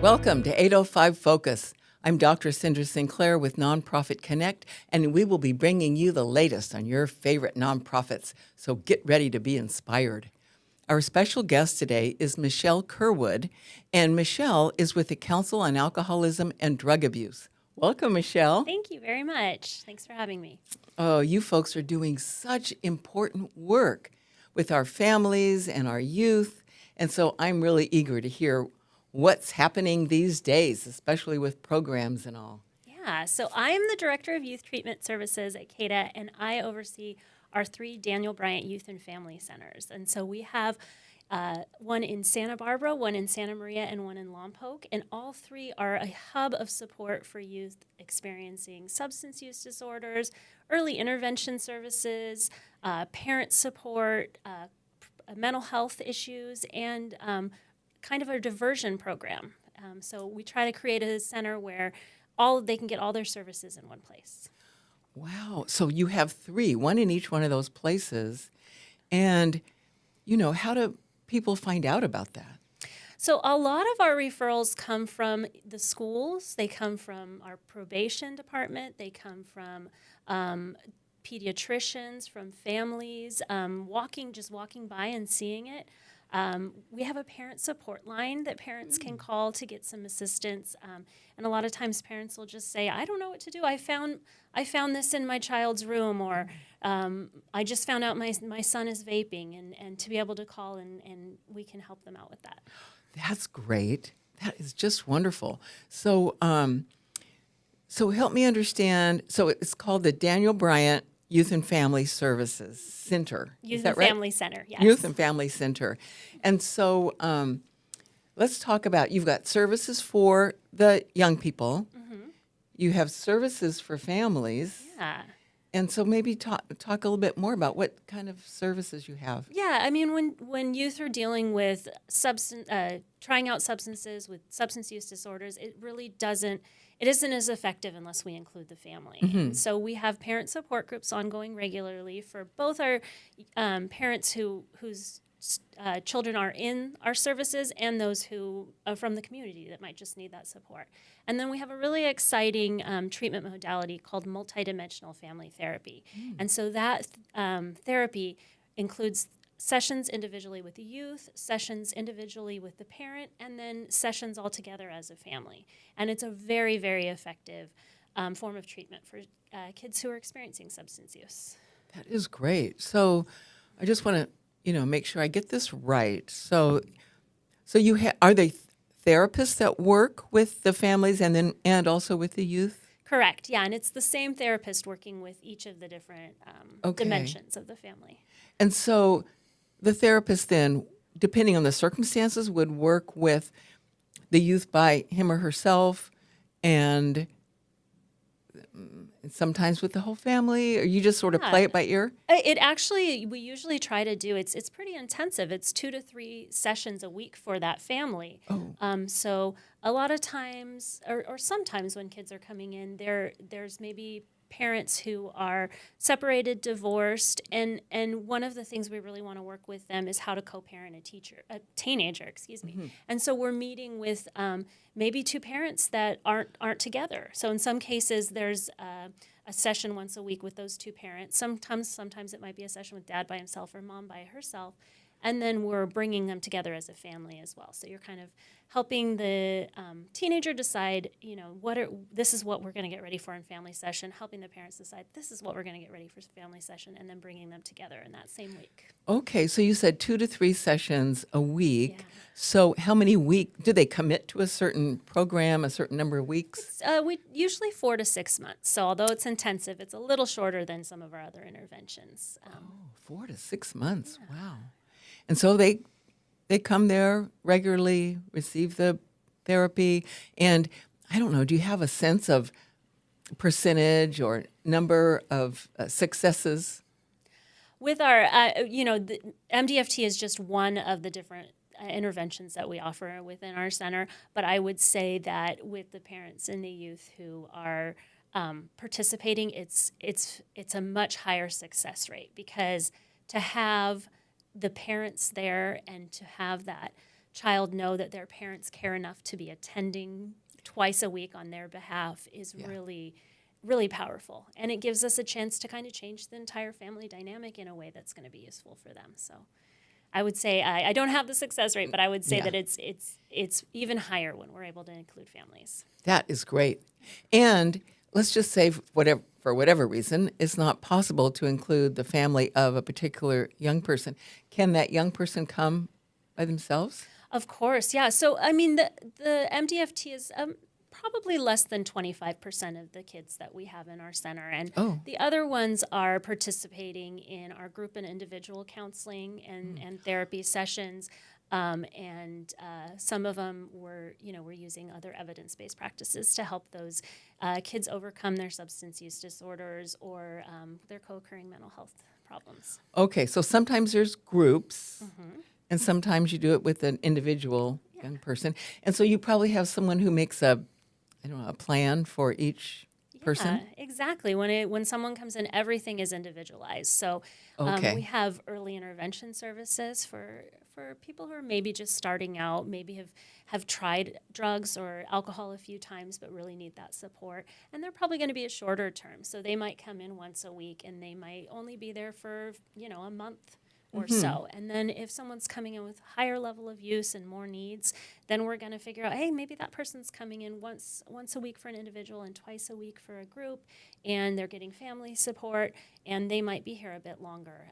Welcome to 805 Focus. I'm Dr. Cinder Sinclair with Nonprofit Connect, and we will be bringing you the latest on your favorite nonprofits, so get ready to be inspired. Our special guest today is Michelle Kerwood, and Michelle is with the Council on Alcoholism and Drug Abuse. Welcome, Michelle. Thank you very much. Thanks for having me. Oh, you folks are doing such important work with our families and our youth, and so I'm really eager to hear what's happening these days, especially with programs and all. Yeah, so I am the Director of Youth Treatment Services at CADA, and I oversee our 3 Daniel Bryant Youth and Family Centers. And so we have one in Santa Barbara, one in Santa Maria, and one in Lompoc, and all 3 are a hub of support for youth experiencing substance use disorders, early intervention services, parent support, mental health issues, and kind of a diversion program. So we try to create a center where they can get all their services in one place. Wow. So you have 3, one in each one of those places. And, how do people find out about that? So a lot of our referrals come from the schools. They come from our probation department. They come from pediatricians, from families, just walking by and seeing it. We have a parent support line that parents can call to get some assistance. And a lot of times parents will just say, I don't know what to do. I found this in my child's room, or I just found out my son is vaping, and to be able to call and we can help them out with that. That's great. That is just wonderful. So, so help me understand. So it's called the Daniel Bryant Youth and Family Services Center. Youth and Family Center, yes. Youth and Family Center. And so let's talk about, you've got services for the young people. Mm-hmm. You have services for families. Yeah. And so maybe talk a little bit more about what kind of services you have. Yeah, I mean, when youth are dealing with trying out substances with substance use disorders, it isn't as effective unless we include the family. Mm-hmm. And so we have parent support groups ongoing regularly for both our parents whose children are in our services and those who are from the community that might just need that support. And then we have a really exciting treatment modality called multidimensional family therapy. And so that therapy includes sessions individually with the youth, sessions individually with the parent, and then sessions all together as a family. And it's a very, very effective form of treatment for kids who are experiencing substance use. That is great. So I just want to, make sure I get this right. So are they therapists that work with the families and also with the youth? Correct. Yeah, and it's the same therapist working with each of the different dimensions of the family. And so the therapist then, depending on the circumstances, would work with the youth by him or herself, and sometimes with the whole family, or you just sort of play it by ear? We usually try to do, it's pretty intensive. It's 2 to 3 sessions a week for that family. Oh. So a lot of times, or sometimes when kids are coming in, there's maybe parents who are separated, divorced, and one of the things we really want to work with them is how to co-parent a teenager. Mm-hmm. And so we're meeting with maybe 2 parents that aren't together. So in some cases, there's a session once a week with those 2 parents. Sometimes it might be a session with dad by himself or mom by herself. And then we're bringing them together as a family as well. So you're kind of helping the teenager decide, this is what we're going to get ready for in family session, helping the parents decide this is what we're going to get ready for family session, and then bringing them together in that same week. Okay, so you said 2 to 3 sessions a week. Yeah. So how many weeks, do they commit to a certain program, a certain number of weeks? We usually 4 to 6 months. So although it's intensive, it's a little shorter than some of our other interventions. 4 to 6 months, yeah. Wow. And so they come there regularly, receive the therapy, and I don't know, do you have a sense of percentage or number of successes? With our, the MDFT is just one of the different interventions that we offer within our center, but I would say that with the parents and the youth who are participating, it's a much higher success rate, because to have the parents there and to have that child know that their parents care enough to be attending twice a week on their behalf is really, really powerful. And it gives us a chance to kind of change the entire family dynamic in a way that's going to be useful for them. So I would say I don't have the success rate, but I would say that it's even higher when we're able to include families. That is great. And let's just say for whatever reason, it's not possible to include the family of a particular young person. Can that young person come by themselves? Of course, yeah. So, I mean, the MDFT is probably less than 25% of the kids that we have in our center. And the other ones are participating in our group and individual counseling and therapy sessions. And some of them we're using other evidence-based practices to help those kids overcome their substance use disorders or their co-occurring mental health problems. Okay, so sometimes there's groups, and sometimes you do it with an individual young person. And so you probably have someone who makes a plan for each person? Yeah, exactly. When someone comes in, everything is individualized. So we have early intervention services for people who are maybe just starting out, maybe have tried drugs or alcohol a few times, but really need that support. And they're probably going to be a shorter term. So they might come in once a week, and they might only be there for, a month or so. And then if someone's coming in with higher level of use and more needs, then we're going to figure out, hey, maybe that person's coming in once a week for an individual and twice a week for a group, and they're getting family support, and they might be here a bit longer.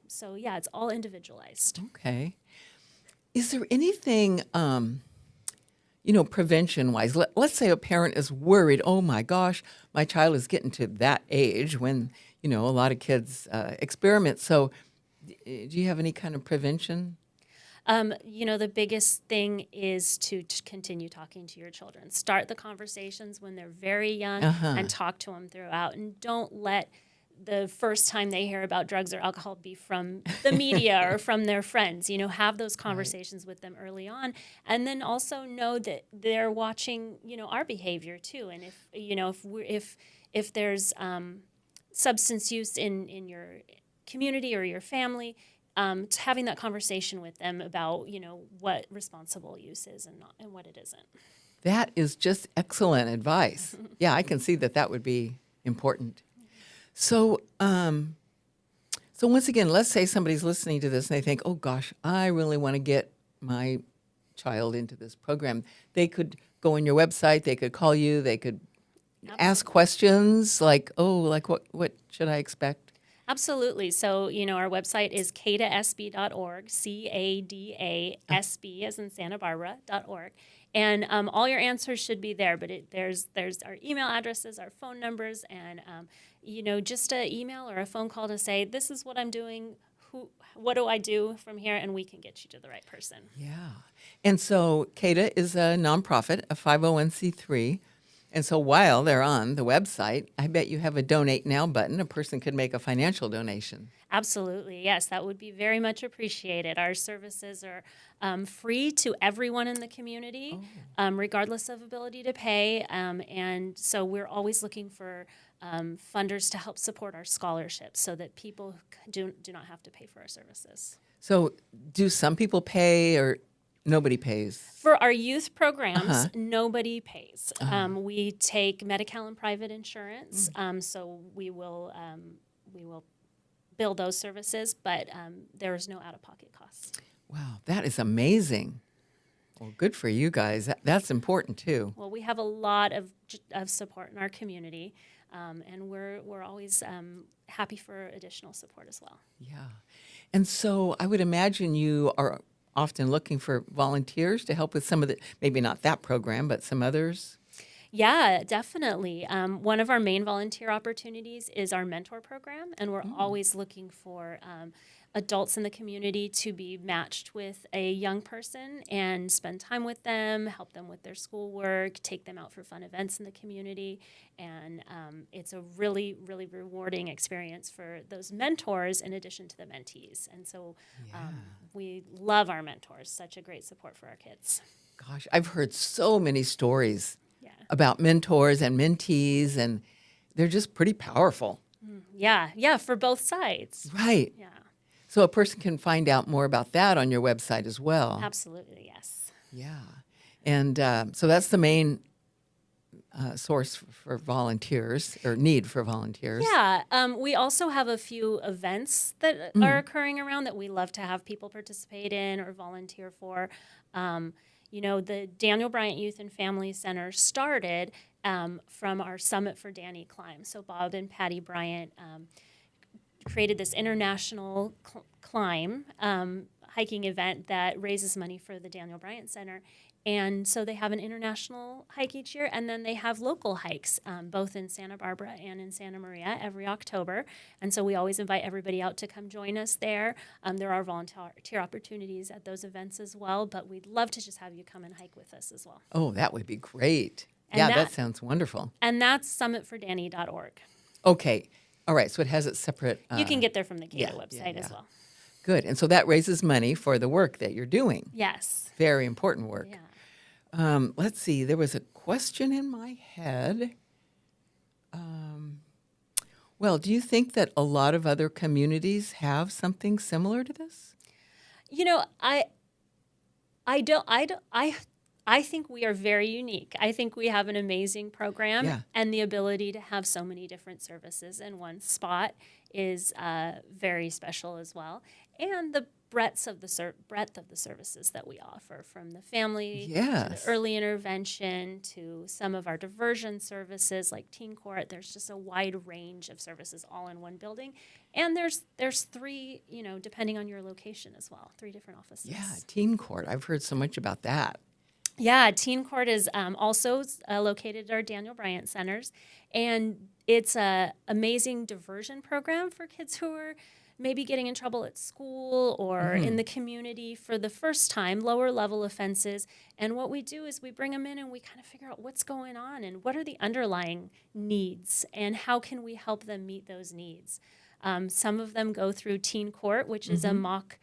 So yeah, it's all individualized. Okay. Is there anything, prevention-wise? Let's say a parent is worried, oh my gosh, my child is getting to that age when, a lot of kids experiment. So do you have any kind of prevention? The biggest thing is to continue talking to your children. Start the conversations when they're very young and talk to them throughout. And don't let the first time they hear about drugs or alcohol be from the media or from their friends. Have those conversations with them early on. And then also know that they're watching, our behavior too. And if there's substance use in your community or your family, having that conversation with them about, what responsible use is and what it isn't. That is just excellent advice. Yeah, I can see that would be important. So, so once again, let's say somebody's listening to this and they think, oh gosh, I really want to get my child into this program. They could go on your website, they could call you, they could ask questions like, what should I expect? Absolutely. So, our website is cadasb.org, CADASB as in Santa Barbara.org. And all your answers should be there, but there's our email addresses, our phone numbers, and, just an email or a phone call to say, this is what I'm doing, what do I do from here, and we can get you to the right person. Yeah. And so CADA is a nonprofit, a 501c3. And so while they're on the website, I bet you have a donate now button. A person could make a financial donation. Absolutely. Yes, that would be very much appreciated. Our services are free to everyone in the community, regardless of ability to pay. And so we're always looking for funders to help support our scholarships so that people do not have to pay for our services. So do some people pay or nobody pays? For our youth programs, nobody pays. We take Medi-Cal and private insurance, so we will bill those services, but there is no out-of-pocket costs. Wow, that is amazing. Well, good for you guys. That's important too. Well, we have a lot of support in our community, and we're always happy for additional support as well. Yeah, and so I would imagine you are often looking for volunteers to help with some of the, maybe not that program, but some others? Yeah, definitely. One of our main volunteer opportunities is our mentor program, and we're always looking for adults in the community to be matched with a young person and spend time with them, help them with their schoolwork, take them out for fun events in the community. And it's a really, really rewarding experience for those mentors in addition to the mentees. And so we love our mentors, such a great support for our kids. Gosh, I've heard so many stories about mentors and mentees, and they're just pretty powerful. Yeah, for both sides. Right. Yeah. So a person can find out more about that on your website as well. Absolutely, yes. Yeah. And so that's the main source for volunteers, or need for volunteers. Yeah, we also have a few events that are occurring around that we love to have people participate in or volunteer for. The Daniel Bryant Youth and Family Center started from our Summit for Danny climb. So Bob and Patty Bryant created this international climb hiking event that raises money for the Daniel Bryant Center. And so they have an international hike each year, and then they have local hikes, both in Santa Barbara and in Santa Maria every October. And so we always invite everybody out to come join us there. There are volunteer opportunities at those events as well, but we'd love to just have you come and hike with us as well. Oh, that would be great. And Yeah, that sounds wonderful. And that's summitfordanny.org. Okay. All right. So it has its separate. You can get there from the CADA yeah, website yeah. as well. Good. And so that raises money for the work that you're doing. Yes. Very important work. Yeah. Let's see. There was a question in my head. Well, do you think that a lot of other communities have something similar to this? I think we are very unique. I think we have an amazing program, Yeah. and the ability to have so many different services in one spot is very special as well. And the breadth of the services that we offer, from the family to Yes. the early intervention to some of our diversion services like teen court. There's just a wide range of services all in one building. And there's three, depending on your location as well, 3 different offices. Yeah, teen court. I've heard so much about that. Yeah, Teen Court is also located at our Daniel Bryant Centers, and it's an amazing diversion program for kids who are maybe getting in trouble at school or in the community for the first time, lower level offenses. And what we do is we bring them in and we kind of figure out what's going on and what are the underlying needs and how can we help them meet those needs. Some of them go through Teen Court, which is a mock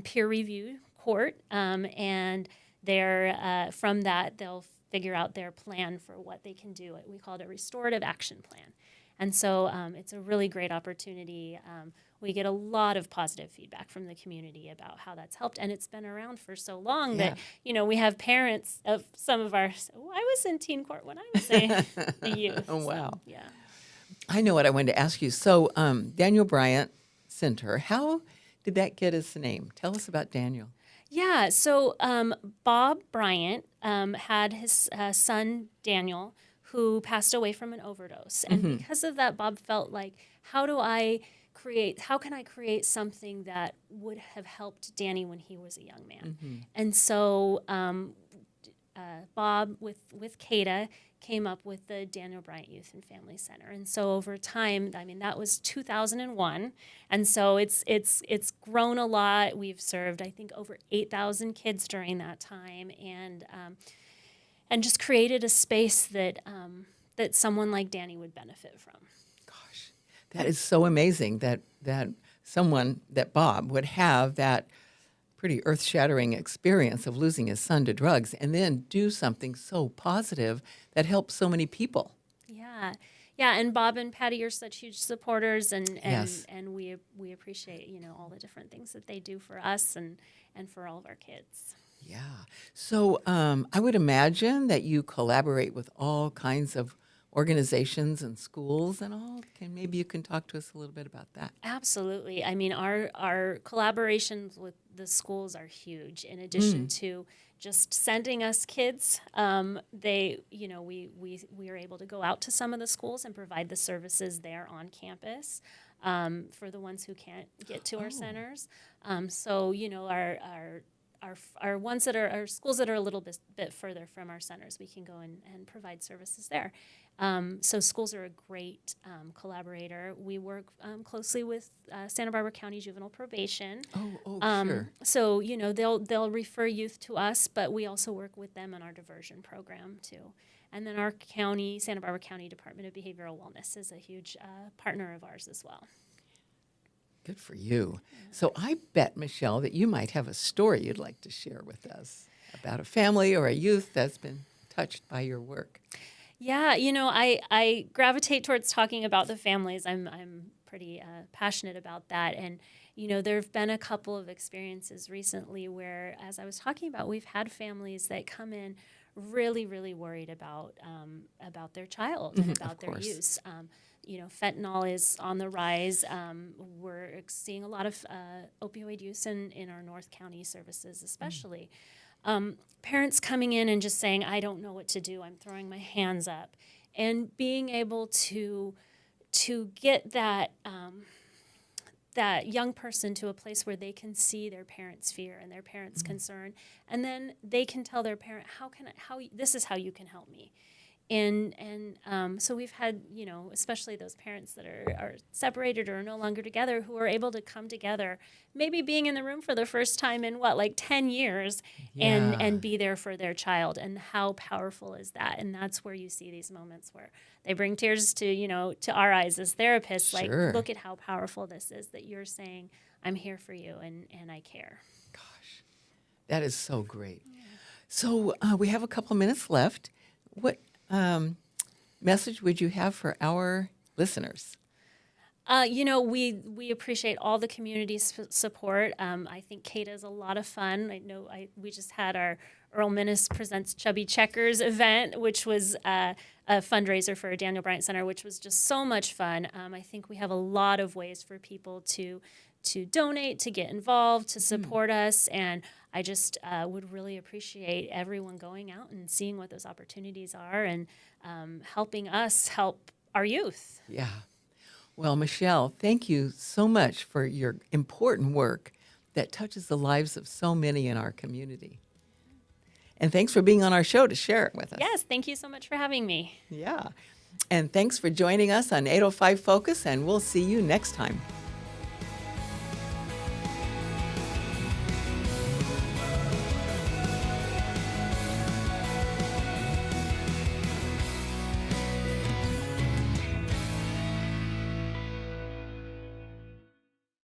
peer review court, and they're from that they'll figure out their plan for what they can do. We call it a restorative action plan. And so it's a really great opportunity. We get a lot of positive feedback from the community about how that's helped. And it's been around for so long that, we have parents of some of our, I was in Teen Court when I was a youth. Oh, wow. So, yeah. I know what I wanted to ask you. So Daniel Bryant Center, how did that get its name? Tell us about Daniel. Yeah, so Bob Bryant had his son, Daniel, who passed away from an overdose. And because of that, Bob felt like, how can I create something that would have helped Danny when he was a young man? And so Bob, with CADA, came up with the Daniel Bryant Youth and Family Center. And so over time, that was 2001. And so it's grown a lot. We've served, I think, over 8,000 kids during that time, and just created a space that someone like Danny would benefit from. Gosh, that is so amazing that Bob would have that pretty earth-shattering experience of losing his son to drugs and then do something so positive that helps so many people. Yeah. Yeah, and Bob and Patty are such huge supporters, and Yes. we appreciate, all the different things that they do for us and for all of our kids. Yeah. So I would imagine that you collaborate with all kinds of organizations and schools and all. Maybe you can talk to us a little bit about that. Absolutely. I mean, our collaborations with the schools are huge. In addition to just sending us kids, we are able to go out to some of the schools and provide the services there on campus for the ones who can't get to our centers. So our ones that are our schools that are a little bit further from our centers, we can go and provide services there. So schools are a great collaborator. We work closely with Santa Barbara County Juvenile Probation. Sure. So they'll refer youth to us, but we also work with them in our diversion program too. And then our Santa Barbara County Department of Behavioral Wellness is a huge partner of ours as well. Good for you. So I bet, Michelle, that you might have a story you'd like to share with us about a family or a youth that's been touched by your work. Yeah, I gravitate towards talking about the families. I'm pretty passionate about that. And, there have been a couple of experiences recently where, as I was talking about, we've had families that come in really, really worried about their child and about their use. Fentanyl is on the rise. We're seeing a lot of opioid use in our North County services, especially. Parents coming in and just saying, I don't know what to do. I'm throwing my hands up. And being able to get that young person to a place where they can see their parents' fear and their parents' concern, and then they can tell their parent, this is how you can help me. And so we've had, especially those parents that are separated or no longer together, who are able to come together, maybe being in the room for the first time in 10 years, and be there for their child. And how powerful is that? And that's where you see these moments where they bring tears to our eyes as therapists. Sure. Like, look at how powerful this is, that you're saying, I'm here for you and I care. Gosh, that is so great. Yeah. So we have a couple minutes left. What message would you have for our listeners? We appreciate all the community support. I think CADA is a lot of fun. I know we just had our Earl Minnis Presents Chubby Checkers event, which was a fundraiser for Daniel Bryant Center, which was just so much fun. I think we have a lot of ways for people to donate, to get involved, to support us, and I just would really appreciate everyone going out and seeing what those opportunities are and helping us help our youth. Yeah. Well, Michelle, thank you so much for your important work that touches the lives of so many in our community. And thanks for being on our show to share it with us. Yes, thank you so much for having me. Yeah. And thanks for joining us on 805 Focus, and we'll see you next time.